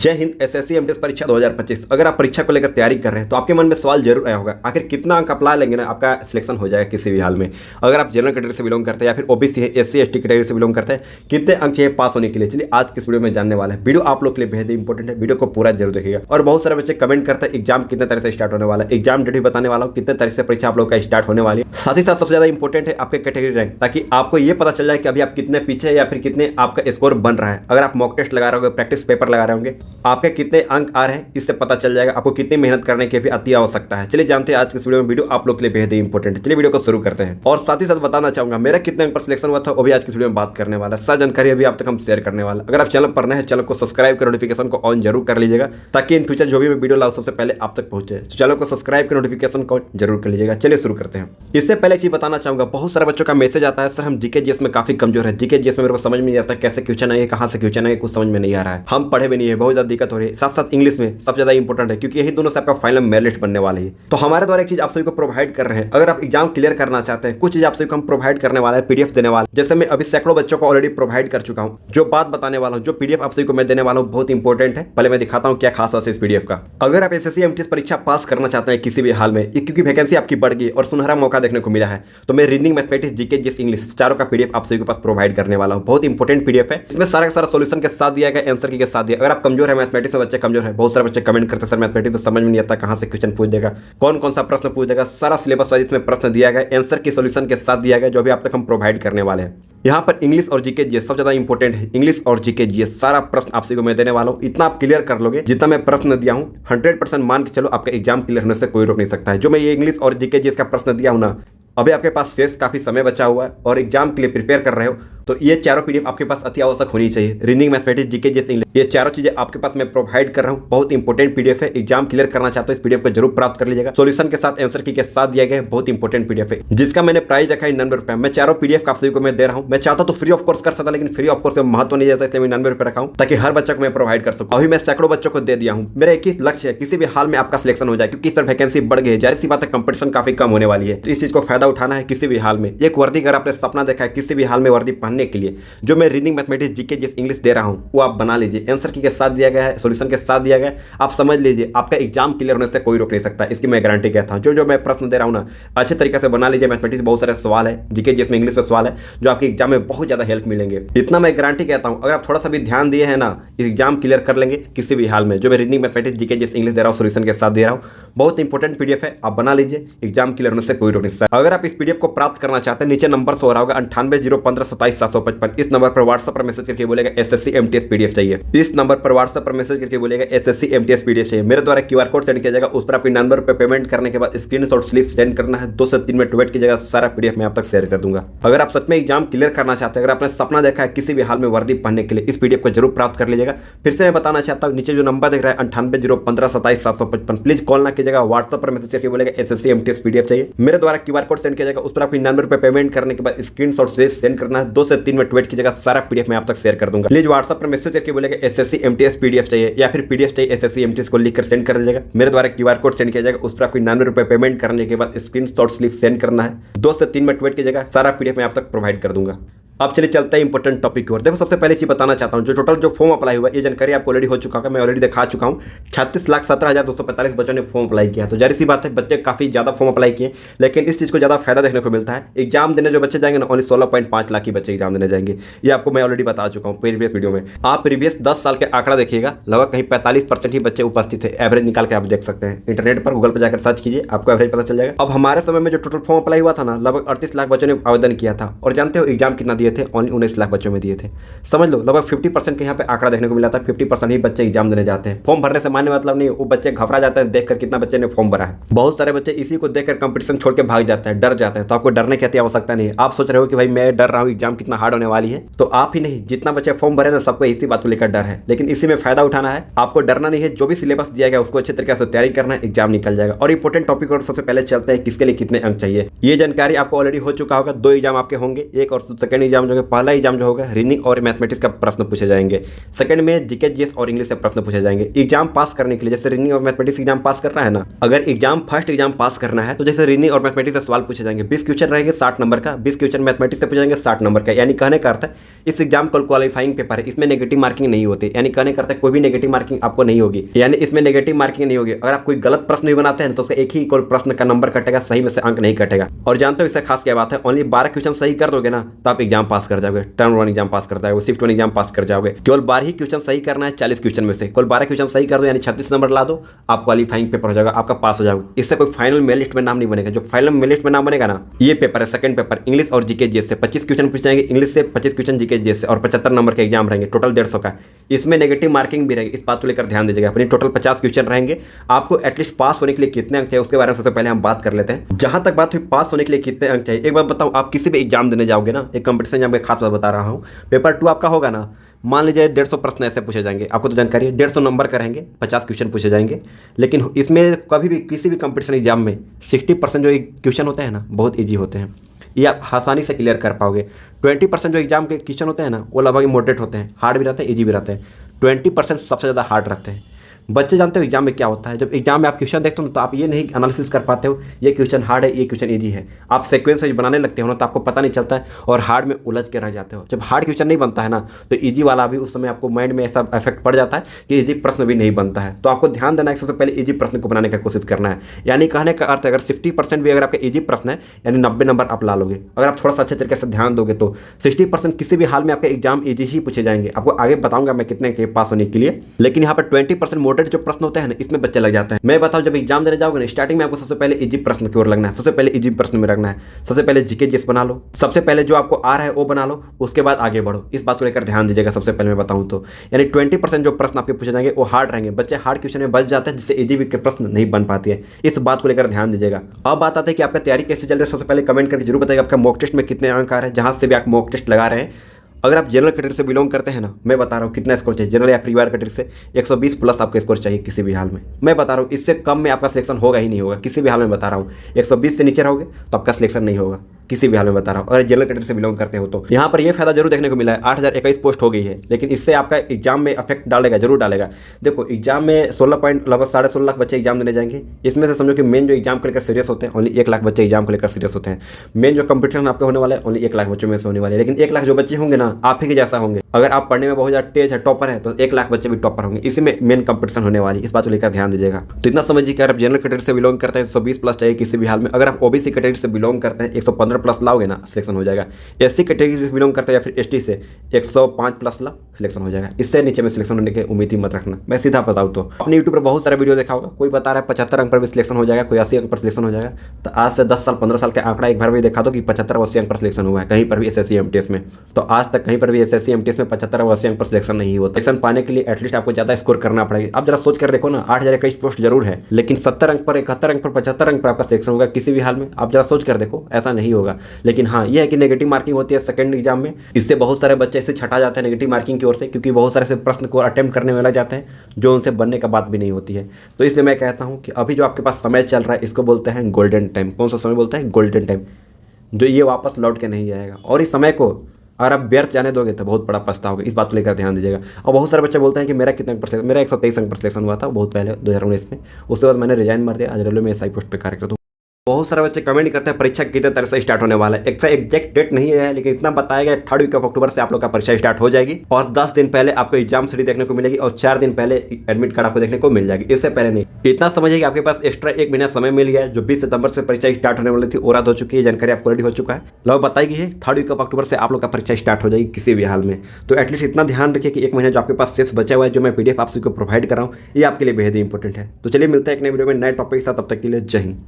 जय Hind. SSC MTS परीक्षा 2025। अगर आप परीक्षा को लेकर तैयारी कर रहे हैं तो आपके मन में सवाल जरूर आया होगा, आखिर कितना अंक अप्लाई लेंगे ना आपका सिलेक्शन हो जाएगा किसी भी हाल में। अगर आप जनरल कैटेगरी से बिलोंग करते हैं या फिर ओबीसी है, एससी एसटी कैटेगरी से बिलोंग करते हैं, कितने अंक चाहिए पास होने के लिए। चलिए आज किस वीडियो में जानने वाला है। वीडियो आप लोग के लिए बेहद इंपॉर्टेंट है, वीडियो को पूरा जरूर देखिएगा। और बहुत सारे बच्चे कमेंट करते हैं एग्जाम कितने तरह से स्टार्ट होने वाला है, एग्जाम डेट भी बताने वाला हूँ, कितने तरह से परीक्षा आप लोग का स्टार्ट होने वाली है। साथ ही साथ सबसे ज्यादा इंपॉर्टेंट है आपके कैटेगरी रैंक, ताकि आपको ये पता चल जाए कि अभी आप कितने पीछे है या फिर कितने आपका स्कोर बन रहा है। अगर आप मॉक टेस्ट लगा रहे होंगे, प्रैक्टिस पेपर लगा रहे होंगे, आपके कितने अंक आ रहे हैं इससे पता चल जाएगा आपको कितनी मेहनत करने की भी अति आवश्यकता है। चलिए जानते हैं आज की इस वीडियो में। वीडियो आप लोग के लिए बेहद ही इंपॉर्टेंट है। चलिए वीडियो को शुरू करते हैं। और साथ ही साथ बताना चाहूंगा मेरा कितने अंक पर सिलेक्शन हुआ था वो भी आज की वीडियो में बात करने वाला है। सारी जानकारी अभी आप तक हम शेयर करने वाला। अगर आप चैनल पर नए हैं, चैनल को सब्सक्राइब कर नोटिफिकेशन को ऑन जरूर कर लीजिएगा, ताकि इन फ्यूचर जो भी मैं वीडियो लाऊं सबसे पहले आप तक पहुंचे। तो चैनल को सब्सक्राइब कर नोटिफिकेशन को जरूर कर लीजिएगा। चलिए शुरू करते हैं। इससे पहले एक चीज बताना चाहूंगा, बहुत सारे बच्चों का मैसेज आता है सर हम जीके जीएस में काफी कमजोर है, जीके जीएस में मेरे को समझ में नहीं आता कैसे क्वेश्चन आएंगे, कहां से क्वेश्चन आएंगे, कुछ समझ में नहीं आ रहा है, हम पढ़े भी नहीं है, बहुत ज्यादा दिक्कत हो रही है। साथ साथ इंग्लिश में सबसे ज्यादा इंपॉर्टेंट है, क्योंकि यही दोनों से आपका फाइनल मेरिट लिस्ट बनने वाली है। तो हमारे द्वारा एक चीज आप सभी को प्रोवाइड कर रहे हैं। अगर आप एग्जाम क्लियर करना चाहते हैं, कुछ चीज आप सभी को हम प्रोवाइड करने वाला है, पीडीएफ देने वाला है। जैसे मैं अभी सैकड़ों बच्चों को ऑलरेडी प्रोवाइड कर चुका हूं। जो बात बताने वाला हूं, जो पीडीएफ आप सभी को मैं देने वाला हूं, बहुत इंपॉर्टेंट है। पहले मैं दिखाता हूं क्या खास बात है इस पीडीएफ का। अगर आप एसएससी एमटीएस परीक्षा पास करना चाहते हैं किसी भी हाल में, क्योंकि वैकेंसी आपकी बढ़ गई और सुनहरा मौका देखने को मिला है, तो मैं reasoning, mathematics, GK, GS, English चारों का पीडीएफ आप सभी के पास प्रोवाइड करने वाला हूं। बहुत इंपॉर्टेंट पीडीएफ है। इसमें सारा का सारा सोल्यूशन के साथ दिया गया, आंसर की के साथ दिया। अगर आप कमजोर है मैथमेटिक्स में, बच्चे कमजोर है, बहुत सारे बच्चे कमेंट करते हैं सर मैथमेटिक्स में समझ में नहीं आता, कहां से क्वेश्चन पूछ देगा, कौन कौन सा प्रश्न पूछ देगा, सारा सिलेबस वाइज इसमें प्रश्न दिया गया, आंसर की सॉल्यूशन के साथ दिया गया, जो भी आप तक हम प्रोवाइड करने वाले हैं। यहाँ पर इंग्लिश और जीके जीएस सबसे ज्यादा इंपॉर्टेंट है। इंग्लिश और जीके जीएस सारा प्रश्न आप सभी को मैं देने वाला हूँ। इतना आप क्लियर कर लोगे, जितना मैं प्रश्न दिया हूँ 100% मान के चलो आपका एग्जाम क्लियर होने से कोई रोक नहीं सकता है। जो मैं ये इंग्लिश और जीके जीएस का प्रश्न दिया हूँ ना, अभी आपके पास शेष काफी समय बचा हुआ है और एग्जाम के लिए प्रिपेयर कर रहे हो, तो ये चारों पीडीएफ आपके पास अति आवश्यक होनी चाहिए। Reasoning, mathematics, GK, GS, English, ये चारों चीजें आपके पास मैं प्रोवाइड कर रहा हूँ। बहुत इंपॉर्टेंट पीडीएफ है। एग्जाम क्लियर करना चाहते हो इस पीडीएफ को जरूर प्राप्त कर लीजिएगा। सॉल्यूशन के साथ, आंसर की के साथ दिया गया, बहुत इंपॉर्टेंट पीडीएफ है, जिसका मैंने प्राइस रखा है 99 रुपए। मैं चारों पीडीएफ आप सभी को मैं दे रहा हूँ। मैं चाहता तो फ्री ऑफ कोर्स कर सकता, लेकिन फ्री ऑफ कोर्स में महत्व नहीं जाता, इसलिए मैं 99 रुपए रखा हूँ, ताकि हर बच्चे को मैं प्रोवाइड कर सकूँ। अभी मैं सैकड़ों बच्चों को दे दिया हूँ। मेरा एक ही लक्ष्य है, किसी भी हाल में आपका सिलेक्शन हो जाए, क्योंकि इस पर वैकेंसी बढ़ गई है। जाहिर सी बात है कंपटीशन काफी कम होने वाली है, तो इस चीज को फायदा उठाना है किसी भी हाल में। एक वर्दी अगर आपने सपना देखा है किसी भी हाल में वर्दी पहनने के लिए, जो मैं reasoning, mathematics, GK, GS, English दे रहा हूं, वो आप बना लीजिए। आंसर की के साथ दिया गया है, सॉल्यूशन के साथ दिया गया है। आप समझ लीजिए आपका एग्जाम क्लियर होने से कोई रोक नहीं सकता, इसकी मैं गारंटी कहता हूं। जो मैं प्रश्न दे रहा हूं ना, अच्छे तरीके से बना लीजिए। मैथमेटिक्स बहुत सारे सवाल है, जीके, जीएस में, इंग्लिश में सवाल है, जो आपके एग्जाम में बहुत ज्यादा हेल्प मिलेंगे। इतना मैं गारंटी कहता हूं। अगर आप थोड़ा सा भी ध्यान दिए हैं ना, एग्जाम क्लियर कर लेंगे किसी भी हाल में। जो मैं reasoning, mathematics, GK, GS, English दे रहा हूं, सॉल्यूशन के साथ दे रहा हूं, बहुत इंपॉर्टेंट पीडीएफ है, आप बना लीजिए। एग्जाम क्लियर होने से कोई रोक नहीं सकता। अगर आप इस पीडीएफ को प्राप्त करना चाहते हैं, नीचे नंबर सो रहा होगा 9801577755। इस नंबर पर व्हाट्सएप पर मैसेज करके बोलेगा एसएससी एमटीएस पीडीएफ चाहिए। इस नंबर पर व्हाट्सएप पर मैसेज करके बोलेगा एसएससी एमटीएस पीडीएफ चाहिए। मेरे द्वारा क्यूआर कोड सेंड किया जाएगा, उस पर आपको 99 रुपए पेमेंट करने के बाद स्क्रीनशॉट स्लिप सेंड करना है। 2 से 3 मिनट वेट कीजिएगा, सारा पीडीएफ मैं आप तक शेयर कर दूंगा। अगर आप सच में एग्जाम क्लियर करना चाहते हैं, अगर आपने सपना देखा है किसी भी हाल में वर्दी पहनने के लिए, इस पीडीएफ को जरूर प्राप्त कर लीजिएगा। फिर से मैं बताना चाहता हूँ, नीचे जो नंबर दिख रहा है 9801577755, प्लीज कॉल ना कीजिएगा, व्हाट्सएप पर मैसेज करके बोलेगा एसएससी एमटीएस पीडीएफ चाहिए। मेरे द्वारा क्यूआर कोड सेंड किया जाएगा, उस पर आपको 99 रुपए पेमेंट करने के बाद स्क्रीनशॉट स्लिप सेंड करना है। 2 से 3 मिनट वेट कीजिएगा, सारा पीडीएफ मैं आप तक शेयर कर दूंगा। प्लीज व्हाट्सएप पर मैसेज करके बोलेगा एसएससी एमटीएस पीडीएफ चाहिए, या फिर पीडीएफ चाहिए एसएससी एमटीएस को लिखकर सेंड कर दीजिएगा। मेरे द्वारा क्यूआर कोड सेंड किया जाएगा, उस पर आपको 99 रुपए पेमेंट करने के बाद स्क्रीनशॉट स्लिप सेंड करना है। 2 से 3 मिनट वेट कीजिएगा, सारा पीडीएफ मैं आप तक प्रोवाइड कर दूंगा। अब चलिए चलते हैं इंपॉर्टेंट टॉपिक की ओर। देखो सबसे पहले चीज बताना चाहता हूं, जो टोटल जो फॉर्म अप्लाई हुआ, ये जानकारी आपको ऑलरेडी हो चुका है, मैं ऑलरेडी दिखा चुका हूं। 36,17,245 बच्चों ने फॉर्म अप्लाई किया। तो जाहिर सी बात है बच्चे काफी ज्यादा फॉर्म अप्लाई किए, लेकिन इस चीज को ज्यादा फायदा देखने को मिलता है। एग्जाम देने जो बच्चे जाएंगे ना, ओनली 16.5 लाख की बच्चे एग्जाम देने जाएंगे। ये आपको मैं ऑलरेडी बता चुका हूँ प्रीवियस वीडियो में। आप प्रीवियस 10 साल के आंकड़ा देखिएगा, लगभग कहीं 45% ही बच्चे उपस्थित है। एवरेज निकाल के आप देख सकते हैं, इंटरनेट पर गूगल पर जाकर सर्च कीजिए, आपको एवरेज पता चल जाएगा। अब हमारे समय में जो टोटल फॉर्म अप्लाई हुआ था ना, लगभग 38 लाख बच्चों ने आवेदन किया था। और जानते हो एग्जाम कितना दिए थे? ओनली 19 लाख बच्चों में दिए थे। समझ लो लगभग 50% के यहाँ पे आंकड़ा देखने को मिला था। 50% ही बच्चे एग्जाम देने जाते हैं। फॉर्म भरने से मानने मतलब नहीं, वो बच्चे घबरा जाते हैं देखकर कितना बच्चे ने फॉर्म भरा है। बहुत सारे बच्चे इसी को देखकर कंपटीशन छोड़ के भाग जाते हैं, डर जाते हैं। तो आपको डरने की आवश्यकता नहीं है। आप सोच रहे हो कि भाई मैं डर रहा हूँ, एग्जाम कितना हार्ड होने वाली है, तो आप ही नहीं, जितना बच्चे फॉर्म भरे ना, सबको इसी बात को लेकर डर है। लेकिन इसी में फायदा उठाना है, आपको डरना नहीं है। जो भी सिलेबस दिया गया उसको अच्छे तरीके से तैयारी करना है, एग्जाम निकल जाएगा। और इंपॉर्टेंट टॉपिक और सबसे पहले चलते हैं, किसके लिए कितने अंक चाहिए। ये जानकारी आपको ऑलरेडी हो चुका होगा। 2 एग्जाम आपके होंगे, एक और सेकंड एग्जाम एग्जाम जो है, पहला एग्जाम जो होगा रीजनिंग और मैथमेटिक्स का प्रश्न पूछे जाएंगे। सेकंड में जीके जीएस और इंग्लिश से प्रश्न पूछे जाएंगे। एग्जाम पास करने के लिए जैसे रीजनिंग और मैथमेटिक्स एग्जाम पास करना है ना, अगर एग्जाम फर्स्ट एग्जाम पास करना है तो जैसे रीजनिंग और मैथमेटिक्स से सवाल पूछे जाएंगे, 20 क्वेश्चन रहेंगे 60 नंबर का, 20 क्वेश्चन मैथमेटिक्स से पूछे जाएंगे 60 नंबर का। यानी कहने का अर्थ है इस एग्जाम को क्वालिफाइंग पेपर है, इसमें नेगेटिव मार्किंग नहीं होती। यानी कहने का अर्थ है कोई भी नेगेटिव मार्किंग आपको नहीं होगी, यानी इसमें नेगेटिव मार्किंग नहीं होगी। अगर आप कोई गलत प्रश्न भी बनाते हैं तो उसका एक ही प्रश्न का नंबर कटेगा, सही में से अंक नहीं कटेगा। और जानते हो इससे खास क्या बात है, ओनली 12 क्वेश्चन सही कर दोगे ना तो आप एग्जाम पास कर जाओगे, टर्म 1 एग्जाम पास कर जाओगे, शिफ्ट 1 एग्जाम पास कर जाओगे। केवल 12 ही क्वेश्चन सही करना है 40 क्वेश्चन में से, केवल 12 क्वेश्चन सही कर दो यानी 36 नंबर ला दो, आप क्वालिफाइंग पेपर हो जाएगा, आपका पास हो जाओगे। इससे कोई फाइनल मेरिट लिस्ट में नाम नहीं बनेगा। जो फाइनल मेरिट लिस्ट में नाम बनेगा ना, ये पेपर है सेकंड पेपर इंग्लिश और जीके जीएस से 25 क्वेश्चन पूछ जाएंगे इंग्लिश से, 25 क्वेश्चन जीके जीएस से, और 75 नंबर के एग्जाम रहेंगे, टोटल 150 का। इसमें नेगेटिव मार्किंग भी रहेगी, इस बात को लेकर ध्यान दीजिएगा। अपनी टोटल 50 क्वेश्चन रहेंगे। आपको एटलीस्ट पास होने के लिए कितने अंक चाहिए उसके बारे में सबसे पहले हम बात कर लेते हैं। जहां तक बात हुई पास होने के लिए कितने अंक चाहिए, एक बात बताऊं, आप किसी भी एग्जाम देने जाओगे ना, एक कंपटीशन एग्जाम के खास बात बता रहा हूं, पेपर 2 आपका होगा ना, मान लीजिए 150 प्रश्न ऐसे पूछे जाएंगे, आपको तो जानकारी है 150 नंबर का रहेंगे, 50 क्वेश्चन पूछे जाएंगे। लेकिन इसमें कभी भी किसी भी कंपटीशन एग्जाम में 60% जो क्वेश्चन होते हैं ना बहुत ईजी होते हैं, ये आप आसानी से क्लियर कर पाओगे। 20% जो एग्जाम के क्वेश्चन होते हैं ना वो लगभग मॉडरेट होते हैं, हार्ड भी रहते हैं ईजी भी रहते हैं। 20% सबसे ज़्यादा हार्ड रहते हैं। बच्चे जानते हो एग्जाम में क्या होता है, जब एग्जाम में आप क्वेश्चन देखते हो तो आप ये नहीं एनालिसिस कर पाते हो ये क्वेश्चन हार्ड है ये क्वेश्चन इजी है, आप सीक्वेंस बनाने लगते हो ना तो आपको पता नहीं चलता है और हार्ड में उलझ के रह जाते हो। जब हार्ड क्वेश्चन नहीं बनता है ना तो इजी वाला भी उस समय आपको माइंड में ऐसा इफेक्ट पड़ जाता है कि इजी प्रश्न भी नहीं बनता है। तो आपको ध्यान देना है सबसे पहले इजी प्रश्न को बनाने की कोशिश करना है। यानी कहने का अर्थ अगर 60% भी अगर आपका इजी प्रश्न है यानी 90 नंबर आप ला लोगे। अगर आप थोड़ा सा अच्छे तरीके से ध्यान दोगे तो 60% किसी भी हाल में आपके एग्जाम इजी ही पूछे जाएंगे। आपको आगे बताऊंगा मैं कितने के पास होने के लिए। लेकिन यहाँ पर 20% मॉडरेट जो प्रश्न होते हैं ना इसमें बच्चे लग जाते हैं। मैं बताऊं जब एग्जाम देने जाओगे ना स्टार्टिंग में आपको सबसे पहले इजी प्रश्न की ओर लगना है, सबसे पहले इजी प्रश्न में रखना है। सबसे पहले जीके जीएस बना लो, सबसे पहले जो आपको आ रहा है वो बना लो, उसके बाद आगे बढ़ो। इस बात को लेकर ध्यान दीजिएगा। सबसे पहले मैं बताऊं तो यानी 20% जो प्रश्न आपके पूछे जाएंगे वो हार्ड रहेंगे। बच्चे हार्ड क्वेश्चन में बच जाते हैं जिससे इजी के प्रश्न नहीं बन पाती है। इस बात को लेकर ध्यान दीजिएगा। अब बात आती है कि आपका तैयारी कैसे चल रही है। सबसे पहले कमेंट करके जरूर बताइएगा आपका मॉक टेस्ट में कितने अंक आ रहे हैं, जहां से भी आप मॉक टेस्ट लगा रहे हैं। अगर आप जनरल कैटेगरी से बिलोंग करते हैं ना, मैं बता रहा हूँ कितना स्कोर चाहिए जनरल या प्रीवायर कैटेगरी से 120 प्लस आपका स्कोर चाहिए किसी भी हाल में। मैं बता रहा हूँ इससे कम में आपका सिलेक्शन होगा ही नहीं होगा किसी भी हाल में। बता रहा हूँ 120 से नीचे रहोगे तो आपका सिलेक्शन नहीं होगा किसी भी हाल में। बता रहा हूँ अगर जनरल कैटेगरी से बिलोंग करते हो तो यहाँ पर यह फायदा जरूर देखने को मिला है। 8021 पोस्ट हो गई है, लेकिन इससे आपका एग्जाम में इफेक्ट डालेगा, जरूर डालेगा। देखो एग्जाम में 16 पॉइंट लगभग 16.5 लाख बच्चे एग्जाम देने जाएंगे। इसमें से समझो कि मेन जो एग्जाम को लेकर सीरियस होते हैं ओनली 1 लाख बच्चे एग्जाम को लेकर सीरियस होते हैं। मेन जो कंपटीशन आपका होने वाला है ओनली 1 लाख बच्चों में से होने वाले है। लेकिन 1 लाख जो बच्चे होंगे ना आप ही के जैसा होंगे। अगर आप पढ़ने में बहुत ज़्यादा तेज है, टॉपर है, तो 1 लाख बच्चे भी टॉपर होंगे। इसी में मेन कंपटीशन होने वाली, इस बात को लेकर ध्यान दीजिएगा। तो इतना समझिए कि अगर आप जनरल कैटेगरी से बिलोंग करते हैं 120 प्लस चाहिए किसी भी हाल में। अगर आप ओबीसी कैटेगरी से बिलोंग करते हैं 115 प्लस लाओगे ना सिलेक्शन हो जाएगा। एससी कैटेगरी से बिलोंग करते हैं या फिर एसटी से 105 प्लस ला सिलेक्शन हो जाएगा। इससे नीचे में सिलेक्शन होने की उम्मीद ही मत रखना। मैं सीधा बताऊँ तो अपने यूट्यूब पर बहुत सारे वीडियो देखा होगा, कोई बता रहा है 75 अंक पर भी सिलेक्शन हो जाएगा, कोई 80 अंक पर सिलेक्शन हो जाएगा। तो आज से 10 साल 15 साल के आंकड़ा एक बार भी देखा दो कि 75-80 अंक पर सिलेक्शन हुआ है कहीं पर भी एसएससी एमटीएस में। तो आज तक कहीं पर भी एसएससी एमटीएस में 75-80 अंक पर सिलेक्शन नहीं होता। सिलेक्शन पाने के लिए एटलीस्ट आपको ज़्यादा स्कोर करना पड़ेगा। आप जरा सोच कर देखो ना, 8021 पोस्ट जरूर है लेकिन 70 अंक पर 71 अंक पर 75 अंक पर आपका सिलेक्शन होगा किसी भी हाल में। आप जरा सोच कर देखो, ऐसा नहीं होगा। लेकिन हाँ यह है कि नेगेटिव मार्किंग होती है सेकंड एग्जाम में, इससे बहुत सारे बच्चे इससे छटा जाते हैं नेगेटिव मार्किंग की ओर से, क्योंकि बहुत सारे से प्रश्न को अटेम्प्ट करने में लग जाते हैं जो उनसे बनने का बात भी नहीं होती है। तो इसलिए मैं कहता हूँ कि अभी जो आपके पास समय चल रहा है इसको बोलते हैं गोल्डन टाइम। कौन सा समय बोलते हैं? गोल्डन टाइम, जो ये वापस लौट के नहीं आएगा। और इस समय को अगर आप व्यर्थ जाने दोगे तो बहुत बड़ा पछताओगे। इस बात को लेकर ध्यान दीजिएगा। और बहुत सारे बच्चे बोलते हैं कि मेरा कितने अंक पर सिलेक्शन, मेरा 123 अंक पर सिलेक्शन हुआ था बहुत पहले 2019 में। उसके बाद मैंने रिजाइन मार दिया, आज रेलवे में एसआई पोस्ट पर कार्य करता हूँ। बहुत सारे बच्चे कमेंट करते हैं परीक्षा कितने तरह से स्टार्ट होने वाला है। एक एग्जैक्ट डेट नहीं है लेकिन इतना बताया गया 3rd वीक ऑफ अक्टूबर से आप लोग का परीक्षा स्टार्ट हो जाएगी। और 10 दिन पहले आपको एग्जाम सीडी देखने को मिलेगी और 4 दिन पहले एडमिट कार्ड आपको देखने को मिल जाएगी, इससे पहले नहीं। इतना समझिए कि आपके पास एक्स्ट्रा 1 महीना समय मिल गया है। जो 20 सितंबर से परीक्षा स्टार्ट होने वाली थी वो रद्द हो चुकी है, जानकारी आपको रेडी हो चुका है। लगभग बताई गई है 3rd वीक ऑफ अक्टूबर से आप लोग का परीक्षा स्टार्ट हो जाएगी किसी भी हाल में। तो एटलीस्ट इतना ध्यान रखिए कि 1 महीना जो आपके पास शेष बचा हुआ है, जो मैं PDF आप सबको प्रोवाइड कर रहा हूँ, ये आपके लिए बेहद इंपॉर्टेंट है। तो चलिए मिलते हैं एक नए वीडियो में नए टॉपिक के साथ, तब तक के लिए जय हिंद।